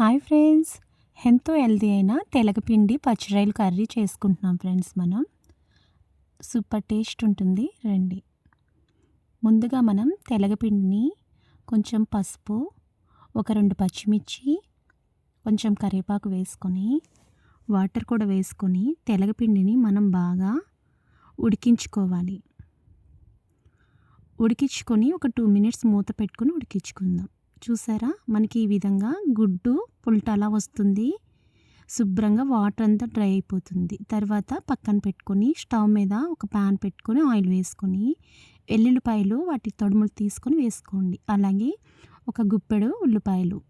Hi friends, ఎంతో healthy అయిన తెలగపిండి పచ్చిరొయ్యలు curry చేసుకుంటున్నాం ఫ్రెండ్స్. మనం సూపర్ టేస్ట్ ఉంటుంది. రండి. ముందుగా మనం తెలగపిండిని కొంచెం పసుపు, ఒక 2 పచ్చిమిర్చి, కొంచెం కరివేపాకు వేసుకొని వాటర్ కూడా వేసుకొని తెలగపిండిని మనం బాగా ఉడికించుకోవాలి. ఉడికించుకొని ఒక 2 మినిట్స్ మూత పెట్టుకొని ఉడికించుకుందాం. చూసారా, మనకి ఈ విధంగా గుడ్డు పుల్ట అలా వస్తుంది. శుభ్రంగా వాటర్ అంతా డ్రై అయిపోతుంది. తర్వాత పక్కన పెట్టుకొని స్టవ్ మీద ఒక ప్యాన్ పెట్టుకొని ఆయిల్ వేసుకొని వెల్లుల్లిపాయలు వాటి తొడుములు తీసుకొని వేసుకోండి. అలాగే ఒక గుప్పెడు ఉల్లిపాయలు,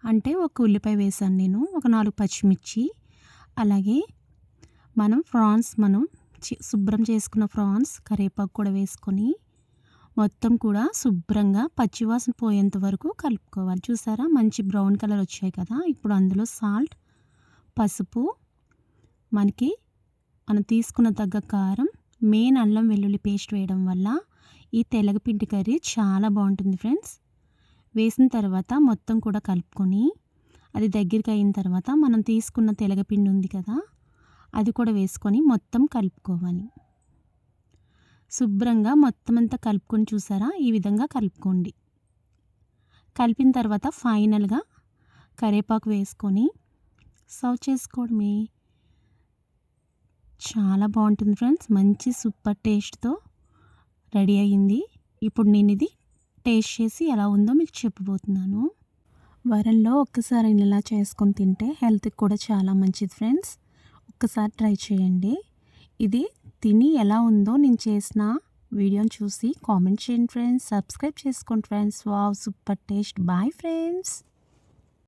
అంటే ఒక ఉల్లిపాయ వేసాను నేను, ఒక 4 పచ్చిమిర్చి, అలాగే మనం శుభ్రం చేసుకున్న ప్రాన్స్, కరివేపాకు కూడా వేసుకొని మొత్తం కూడా శుభ్రంగా పచ్చివాసన పోయేంత వరకు కలుపుకోవాలి. చూసారా, మంచి బ్రౌన్ కలర్ వచ్చాయి కదా. ఇప్పుడు అందులో సాల్ట్, పసుపు, మనం తీసుకున్న తగ్గ కారం, మెయిన్ అల్లం వెల్లుల్లి పేస్ట్ వేయడం వల్ల ఈ తెలగపిండి కర్రీ చాలా బాగుంటుంది ఫ్రెండ్స్. వేసిన తర్వాత మొత్తం కూడా కలుపుకొని అది దగ్గరికి అయిన తర్వాత మనం తీసుకున్న తెలగపిండి ఉంది కదా, అది కూడా వేసుకొని మొత్తం కలుపుకోవాలి. శుభ్రంగా మొత్తం అంతా కలుపుకొని చూసారా, ఈ విధంగా కలుపుకోండి. కలిపిన తర్వాత ఫైనల్గా కరివేపాకు వేసుకొని సర్వ్ చేసుకోవడమే. చాలా బాగుంటుంది ఫ్రెండ్స్. మంచి సూపర్ టేస్ట్తో రెడీ అయ్యింది. ఇప్పుడు నేను ఇది టేస్ట్ చేసి ఎలా ఉందో మీకు చెప్పబోతున్నాను. వారంలో ఒక్కసారి ఇలా చేసుకొని తింటే హెల్త్కి కూడా చాలా మంచిది ఫ్రెండ్స్. ఒక్కసారి ట్రై చేయండి. ఇది తిని ఎలా ఉందో నేను చేసిన వీడియోని చూసి కామెంట్ చేయండి ఫ్రెండ్స్. సబ్స్క్రైబ్ చేసుకోండి friends. Wow, super taste. Bye friends.